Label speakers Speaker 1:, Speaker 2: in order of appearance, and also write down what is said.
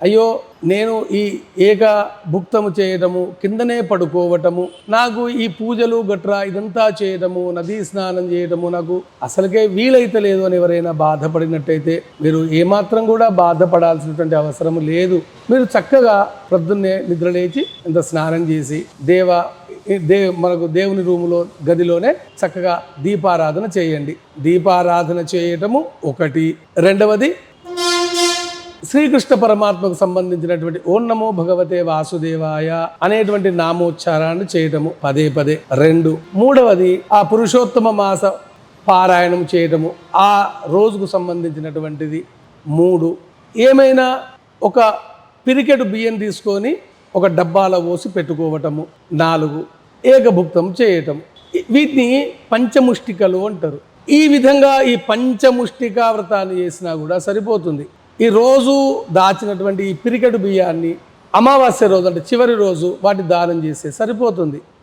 Speaker 1: అయ్యో నేను ఈ ఏక భుక్తము చేయటము, కిందనే పడుకోవటము, నాకు ఈ పూజలు గట్రా ఇదంతా చేయటము, నదీ స్నానం చేయటము నాకు అసలుకే వీలైతే లేదు అని ఎవరైనా బాధపడినట్టయితే మీరు ఏమాత్రం కూడా బాధపడాల్సినటువంటి అవసరం లేదు. మీరు చక్కగా ప్రొద్దున్నే నిద్రలేచి ఇంత స్నానం చేసి మనకు దేవుని రూములో గదిలోనే చక్కగా దీపారాధన చేయండి. దీపారాధన చేయటము ఒకటి. రెండవది శ్రీకృష్ణ పరమాత్మకు సంబంధించినటువంటి ఓం నమో భగవతే వాసుదేవాయ అనేటువంటి నామోచ్చారాన్ని చేయటము పదే పదే. రెండు. మూడవది ఆ పురుషోత్తమ మాస పారాయణం చేయటము ఆ రోజుకు సంబంధించినటువంటిది. మూడు. ఏమైనా ఒక పిరికెడు బియ్యం తీసుకొని ఒక డబ్బాలో పోసి పెట్టుకోవటము. నాలుగు. ఏకభుక్తం చేయటం. వీటిని పంచముష్టికలు అంటారు. ఈ విధంగా ఈ పంచముష్టికా వ్రతాన్ని చేసినా కూడా సరిపోతుంది. ఈ రోజు దాచినటువంటి ఈ పిరికెడు బియ్యాన్ని అమావాస్య రోజు అంటే చివరి రోజు వాటి దానం చేస్తే సరిపోతుంది.